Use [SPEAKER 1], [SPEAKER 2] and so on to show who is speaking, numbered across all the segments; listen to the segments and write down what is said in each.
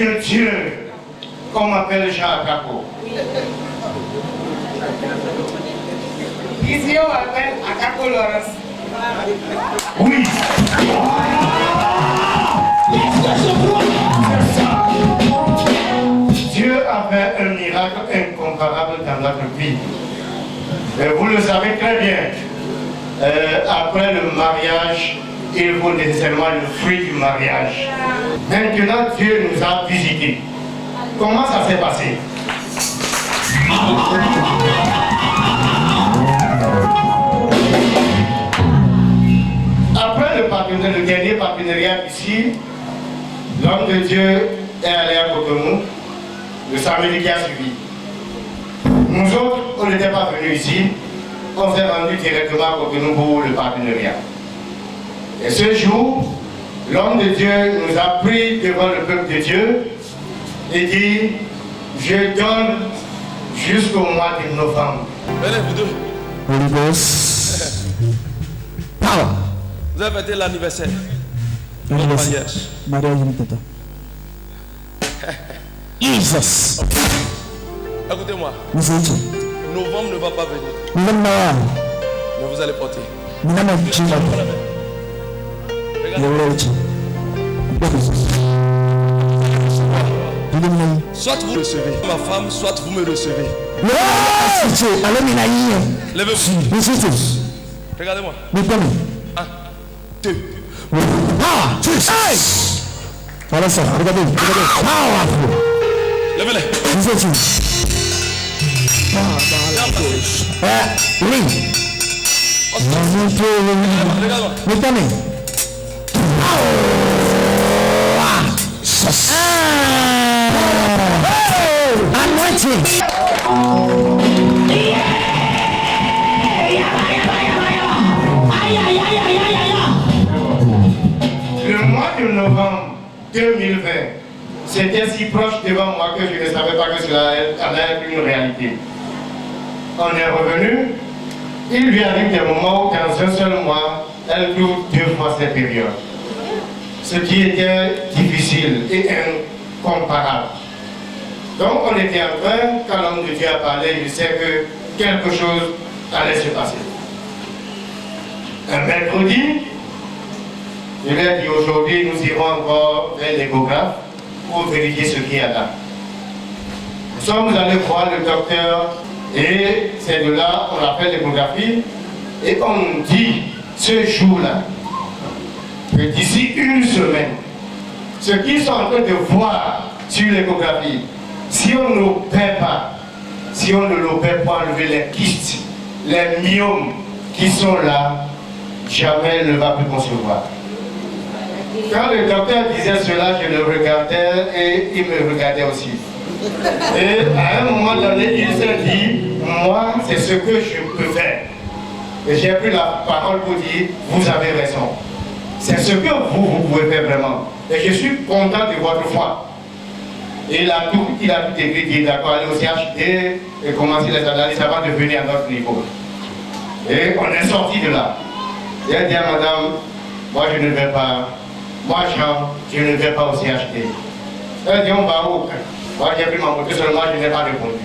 [SPEAKER 1] de Dieu, qu'on m'appelle Jean Akapo.
[SPEAKER 2] Ici, on m'appelle Akapo Laurence.
[SPEAKER 1] Oui. Dieu a fait un miracle incomparable dans notre vie. Et vous le savez très bien. Après le mariage, il faut nécessairement le fruit du mariage. Maintenant, Dieu nous a visités. Comment ça s'est passé? Après le dernier partenariat ici, l'homme de Dieu est allé à Cotonou, le samedi qui a suivi. Nous autres, on n'était pas venus ici, on s'est rendu directement à Cotonou pour le partenariat. Et ce jour, l'homme de Dieu nous a pris devant le peuple de Dieu et dit, je donne jusqu'au mois de novembre.
[SPEAKER 3] Venez, vous deux.
[SPEAKER 4] Holy Ghost. Power.
[SPEAKER 3] Vous avez fêté l'anniversaire.
[SPEAKER 4] Mariage Unitata. Jesus.
[SPEAKER 3] Écoutez-moi. Novembre ne va pas venir. Mais vous allez porter. Soit vous recevez ma femme, soit vous me recevez. Levez-vous. Regardez-moi. 1, 2.
[SPEAKER 4] Voilà ça, regardez.
[SPEAKER 3] Levez-les.
[SPEAKER 4] Regarde-moi. Anointing.
[SPEAKER 1] Le mois de novembre 2020, c'était si proche devant moi que je ne savais pas que cela allait être une réalité. On est revenu, il lui arrive des moments où dans un seul mois, elle couvre 2 fois cette période. Ce qui était difficile et incomparable. Donc on était en train, quand l'homme de Dieu a parlé, il sait que quelque chose allait se passer. Un mercredi, je lui ai dit aujourd'hui, nous irons encore vers l'échographe pour vérifier ce qu'il y a là. Nous sommes allés voir le docteur et c'est de là qu'on a fait l'échographie et on dit ce jour-là que d'ici une semaine, ce qu'ils sont en train de voir sur l'échographie, si on n'opère pas, si on ne l'opère pas enlever les kystes, les myomes qui sont là, jamais elle ne va plus concevoir. Quand le docteur disait cela, je le regardais et il me regardait aussi. Et à un moment donné, il s'est dit, moi, c'est ce que je peux faire. Et j'ai pris la parole pour dire, vous avez raison. C'est ce que vous pouvez faire vraiment. Et je suis content de votre foi. Et il a tout écrit, il est d'accord, aller au CHD et commencer les analyses avant de venir à notre niveau. Et on est sorti de là. J'ai dit à madame, moi je ne vais pas, moi Jean, je ne vais pas au CHD. Elle a dit, on va où? Moi j'ai pris ma moto, seulement je n'ai pas répondu.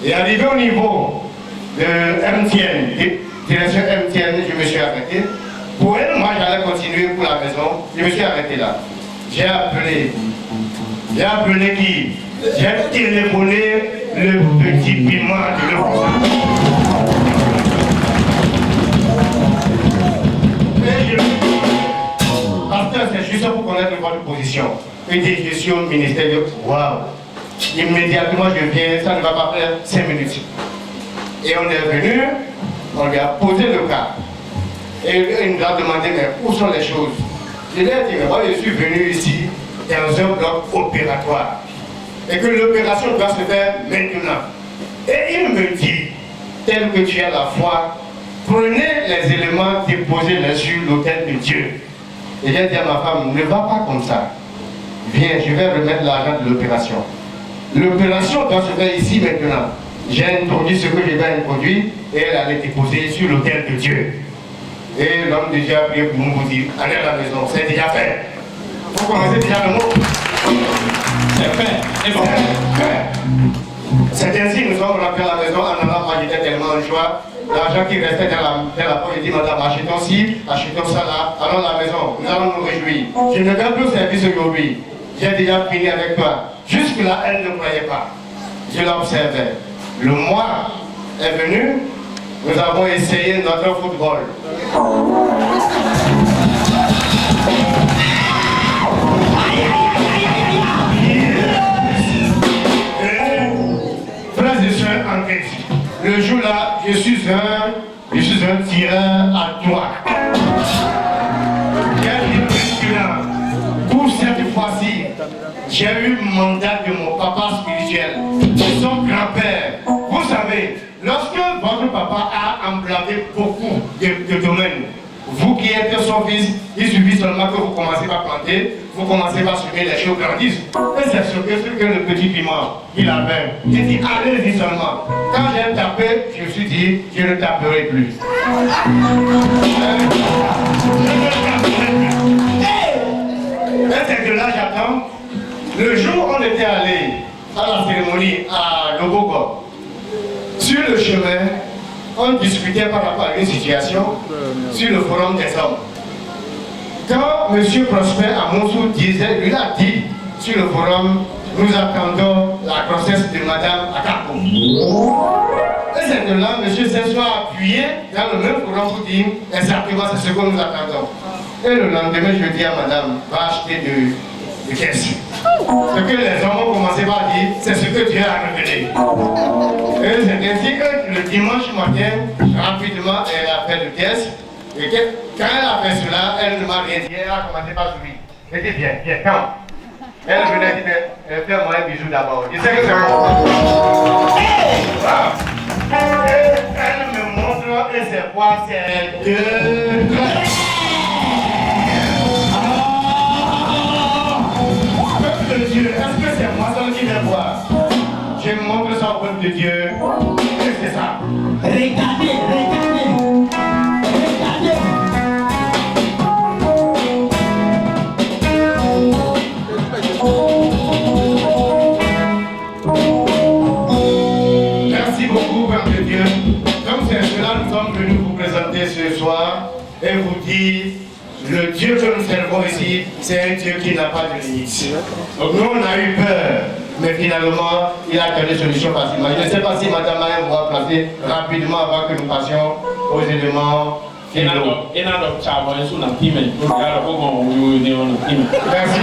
[SPEAKER 1] Et arrivé au niveau de MTN, direction MTN, je me suis arrêté. Pour elle, moi j'allais continuer pour la maison, je me suis arrêté là. J'ai appelé qui? J'ai téléphoné le petit piment de l'eau. Pasteur, c'est juste pour connaître votre position. Et des gestions au ministère de waouh. Immédiatement je viens, ça ne va pas faire 5 minutes. Et on est venu, on lui a posé le cas. Et il nous a demandé, mais où sont les choses? Je lui ai dit, mais moi je suis venu ici dans un bloc opératoire. Et que l'opération doit se faire maintenant. Et il me dit, tel que tu as la foi, prenez les éléments, déposez-les sur l'autel de Dieu. Et j'ai dit à ma femme, ne va pas comme ça. Viens, je vais remettre l'argent de l'opération. L'opération doit se faire ici maintenant. J'ai introduit ce que je vais introduire et elle allait déposer sur l'autel de Dieu. Et l'homme de Dieu a prié pour nous pour dire, allez à la maison, c'est déjà fait. Vous connaissez déjà le mot. C'est ainsi que nous sommes rentrés à la maison en allant j'étais tellement en joie. L'argent qui restait dans la poche, j'ai dit madame, achetons-ci, achetons ça là, allons à la maison, nous allons nous réjouir. Je ne vais plus service aujourd'hui. J'ai déjà fini avec toi. Jusque-là, elle ne croyait pas. Je l'observais. Le mois est venu, nous avons essayé notre football. Frères et sœurs en Christ, le jour-là, je suis un tireur à toi. Pour cette fois-ci, j'ai eu mandat de mon papa spirituel, de son grand-père. Vous savez, lorsque votre papa a emblavé beaucoup de domaines, vous qui êtes son fils, il suffit seulement que vous commencez par planter, vous commencez par semer, les choses grandissent. Et c'est ce que le petit piment, il avait. Il dit, allez-y seulement. Quand j'ai tapé, je me suis dit, je ne taperai plus. Et c'est que là, j'attends. Le jour où on était allé à la cérémonie à Lobogo, sur le chemin, on discutait par rapport à une situation sur le forum des hommes. Quand M. Prosper Amonsou disait, lui a dit sur le forum, nous attendons la grossesse de Madame Akako. Et c'est que là, M. Sessois a appuyé dans le même forum pour dire exactement c'est ce que nous attendons. Et le lendemain, je dis à Madame, va acheter de caisse. Ce que les hommes ont commencé par dire, c'est ce que Dieu a révélé. Et c'est ainsi que le dimanche matin, rapidement, elle a fait de caisse. Et quand elle a fait cela, elle ne m'a rien dit, elle a commencé par sourire. Elle dit, viens, quand? Elle venait dire, fais-moi un bisou d'abord. Je sais que c'est bon. Elle me montre, et c'est quoi? C'est deux. Peuple de Dieu, est-ce que c'est moi seul qui vais voir? Je montre ça au peuple de Dieu. Et c'est ça.
[SPEAKER 5] Regardez.
[SPEAKER 1] Merci beaucoup, peuple de Dieu. Comme c'est cela, nous sommes venus vous présenter ce soir et vous dire le Dieu que nous servons ici, c'est un Dieu qui n'a pas de limite. Donc nous, on a eu peur, mais finalement, il a donné solution facilement. Je ne sais pas si Madame Maïm va placer rapidement avant que nous passions aux éléments finaux. Merci.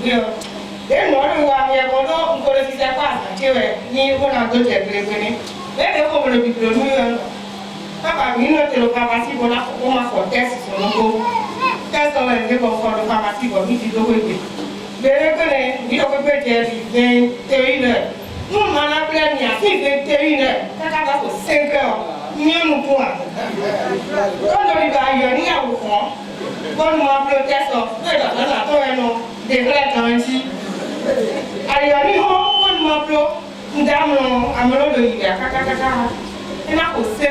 [SPEAKER 2] bien. Et moi, je vois bien, on ne connaissait pas ça, tu vois, ni on a d'autres téléphone. Mais on le dit, nous, papa, nous, le pharmacie, on a fait test sur le dos. Test on a fait le pharmacie, on a mis du dos. Mais je connais, il y a un peu de 21 heures. Nous, on a plein de 21 heures. Ça va pour 5 heures. Nous, nous pouvons. Quand on y va, il y a un peu de quand nous avons le test, on a des vrais temps ici. Allez, on m'a appelé, nous avons un melon de l'hiver, et là, au 5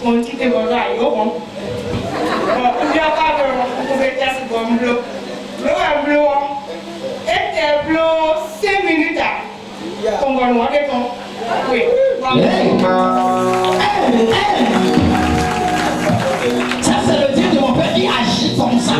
[SPEAKER 2] on dit que vous avez bon. Il n'y a pas de vous pouvez tester comme bleu. Bleu, et bleu 5 minutes. On va nous aller ton. Oui.
[SPEAKER 4] Ça, c'est le Dieu de mon père qui agit comme ça.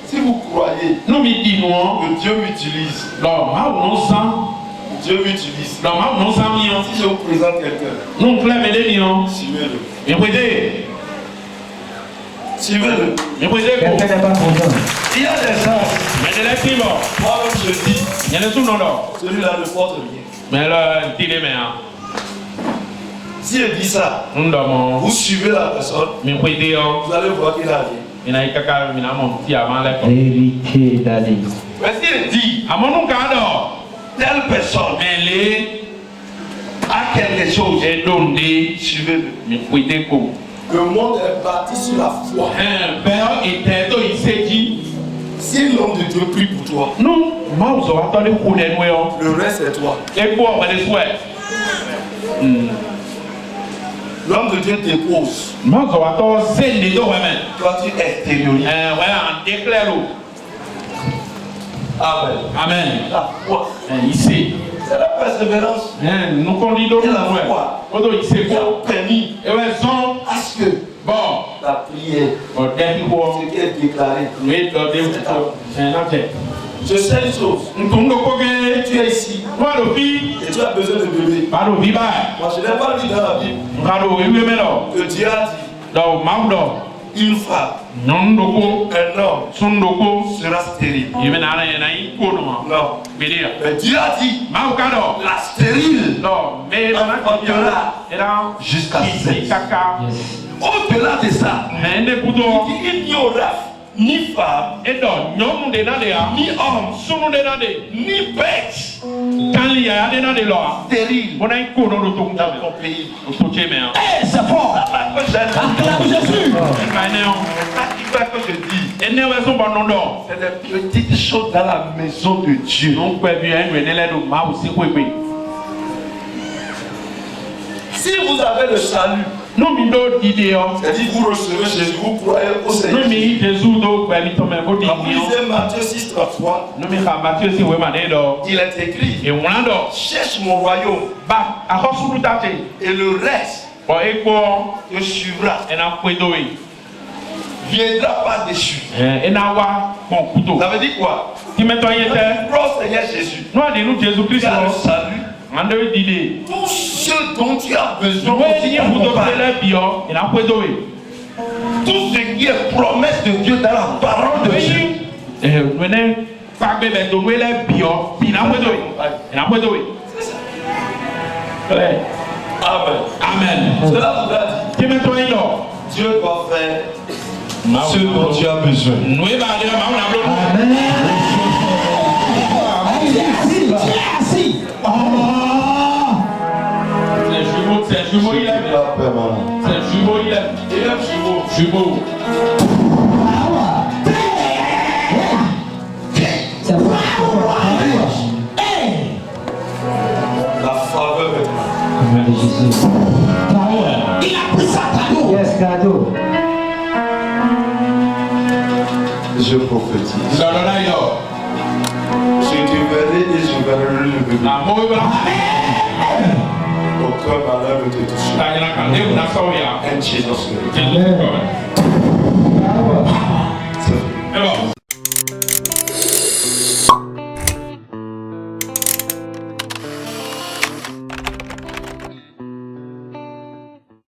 [SPEAKER 1] Si vous croyez
[SPEAKER 3] Nous me disons
[SPEAKER 1] que Dieu m'utilise, Dieu m'utilise. Si je vous présente quelqu'un,
[SPEAKER 3] nous clamons
[SPEAKER 1] suivez-le.
[SPEAKER 3] mais prêtez,
[SPEAKER 1] Suivez-le.
[SPEAKER 3] mais prêtez.
[SPEAKER 4] Quelqu'un n'est pas content.
[SPEAKER 1] Il y a des gens,
[SPEAKER 3] Mais de l'équipe,
[SPEAKER 1] moi-même je dis,
[SPEAKER 3] il y a des sous non là.
[SPEAKER 1] celui-là ne porte rien.
[SPEAKER 3] Mais là, il est bien.
[SPEAKER 1] Si je dis ça,
[SPEAKER 3] Nous dormons.
[SPEAKER 1] vous suivez la personne,
[SPEAKER 3] Mais prêtez,
[SPEAKER 1] vous allez voir qu'il a rien.
[SPEAKER 3] il y a quelqu'un qui a mon petit avant l'école.
[SPEAKER 4] Héritier d'Ali.
[SPEAKER 1] Mais s'il dit,
[SPEAKER 3] À mon nom, cadeau.
[SPEAKER 1] telle personne
[SPEAKER 3] Mais les
[SPEAKER 1] a quelque chose,
[SPEAKER 3] est donné.
[SPEAKER 1] suivez-le.
[SPEAKER 3] Mais prêtez comme.
[SPEAKER 1] Le monde est bâti sur la foi.
[SPEAKER 3] Un père était donc il s'est dit.
[SPEAKER 1] Si l'homme de Dieu prie pour toi,
[SPEAKER 3] Nous, moi, vous avez entendu pour les noyaux.
[SPEAKER 1] le reste c'est toi.
[SPEAKER 3] Et quoi, on va les souhaiter.
[SPEAKER 1] L'homme de Dieu dépose.
[SPEAKER 3] Moi, vous avez entendu c'est les deux, ouais, mais.
[SPEAKER 1] Toi tu extériorises.
[SPEAKER 3] Voilà, on déclare l'eau.
[SPEAKER 1] Amen.
[SPEAKER 3] Amen.
[SPEAKER 1] La foi.
[SPEAKER 3] Ici.
[SPEAKER 1] C'est la persévérance
[SPEAKER 3] Nous qu'on dit d'autres,
[SPEAKER 1] Et la
[SPEAKER 3] ouais.
[SPEAKER 1] foi.
[SPEAKER 3] Auto, il sait
[SPEAKER 1] qui a
[SPEAKER 3] quoi.
[SPEAKER 1] permis
[SPEAKER 3] Et ouais, son.
[SPEAKER 1] à ce que
[SPEAKER 3] Bon.
[SPEAKER 1] la prière,
[SPEAKER 3] Bon, dernier quoi.
[SPEAKER 1] ce qui est déclaré.
[SPEAKER 3] Oui, c'est un objet.
[SPEAKER 1] Je sais une chose.
[SPEAKER 3] Nous tombons au coquet.
[SPEAKER 1] Tu es ici
[SPEAKER 3] Moi, le fille.
[SPEAKER 1] et tu as besoin de bébé.
[SPEAKER 3] Pas de vie, bah.
[SPEAKER 1] Moi je n'ai pas lu dans la Bible
[SPEAKER 3] Nous oui, mais là.
[SPEAKER 1] que Dieu a dit
[SPEAKER 3] Donc, Maudo.
[SPEAKER 1] une femme,
[SPEAKER 3] Non, doko.
[SPEAKER 1] un homme
[SPEAKER 3] Son doko.
[SPEAKER 1] sera stérile.
[SPEAKER 3] Il y a une cour, non.
[SPEAKER 1] Non.
[SPEAKER 3] Mais dire.
[SPEAKER 1] Mais Dieu a dit
[SPEAKER 3] Maukado.
[SPEAKER 1] la stérile
[SPEAKER 3] Non, mais là,
[SPEAKER 1] jusqu'à 16.
[SPEAKER 3] caca.
[SPEAKER 1] Au-delà de ça,
[SPEAKER 3] Mais ne puto.
[SPEAKER 1] il n'y aura ni femme,
[SPEAKER 3] Et donc, nous de nade,
[SPEAKER 1] ni homme,
[SPEAKER 3] sunu de nade.
[SPEAKER 1] ni bête
[SPEAKER 3] Quand il y a des nade là,
[SPEAKER 1] stérile
[SPEAKER 3] on a une cour dans le tout.
[SPEAKER 1] dans ton pays.
[SPEAKER 3] Au soutien, mais.
[SPEAKER 4] Eh, c'est fort. Acclame Jésus.
[SPEAKER 1] C'est ça que je dis.
[SPEAKER 3] Et nous sommes bon nom.
[SPEAKER 1] C'est des petites choses dans la maison de Dieu.
[SPEAKER 3] Nous pouvons bien nous aider là, nous ma aussi quoi.
[SPEAKER 1] Si vous avez le salut,
[SPEAKER 3] Nous minons d'idées.
[SPEAKER 1] c'est-à-dire vous recevez Jésus, vous croyez au Seigneur.
[SPEAKER 3] Nous mi Jésus donc ben nous tomber au
[SPEAKER 1] Quand vous
[SPEAKER 3] digno.
[SPEAKER 1] lisez Matthieu 6, 33,
[SPEAKER 3] Nous mi Matthieu si ouais mané do.
[SPEAKER 1] il est écrit
[SPEAKER 3] Et on a do.
[SPEAKER 1] cherche mon royaume
[SPEAKER 3] Ba a hosu tate.
[SPEAKER 1] et le reste
[SPEAKER 3] Bon et quoi?
[SPEAKER 1] te suivra.
[SPEAKER 3] Et na kwedoe.
[SPEAKER 1] Viendra pas déçu.
[SPEAKER 3] Et na wa bon couteau.
[SPEAKER 1] Ça veut dire quoi?
[SPEAKER 3] Qui maintenant y était?
[SPEAKER 1] Crois au Seigneur Jésus.
[SPEAKER 3] Nous a dit nous Jésus
[SPEAKER 1] Tu
[SPEAKER 3] Christ.
[SPEAKER 1] as le salut.
[SPEAKER 3] On a d'idées.
[SPEAKER 1] Tout ce dont tu as besoin,
[SPEAKER 3] Nous
[SPEAKER 1] aussi
[SPEAKER 3] dit vous
[SPEAKER 1] t'accompagne.
[SPEAKER 3] devez les bio. Et na kwedoe.
[SPEAKER 1] Tout ce qui est promesse de Dieu dans la parole de Dieu.
[SPEAKER 3] Nous ne pas bébé de nous les bio. Puis na kwedoe. Et na kwedoe. Ouais.
[SPEAKER 1] Amen.
[SPEAKER 3] Amen.
[SPEAKER 1] Cela voudra dire
[SPEAKER 3] Qui maintenant y là?
[SPEAKER 1] Dieu doit faire ce dont tu as besoin.
[SPEAKER 3] Nous va aller ma on a bloqué.
[SPEAKER 4] Amen. Assis, assis. Oh.
[SPEAKER 3] C'est jumeau il est.
[SPEAKER 1] Pas peur, maman.
[SPEAKER 3] C'est jumeau il est.
[SPEAKER 1] Il aime jumeau.
[SPEAKER 3] Jumeau.
[SPEAKER 4] C'est
[SPEAKER 1] La faveur maintenant.
[SPEAKER 4] Jésus. Il a pris ça cadeau. Yes, cadeau.
[SPEAKER 1] Je prophétise.
[SPEAKER 3] Non, non, non, non.
[SPEAKER 1] Je te verrai et je verrai le bébé.
[SPEAKER 3] La mort est là.
[SPEAKER 1] Au aucun malheur ne te touchera. In Jesus' name.
[SPEAKER 4] Amen. Power.
[SPEAKER 1] So,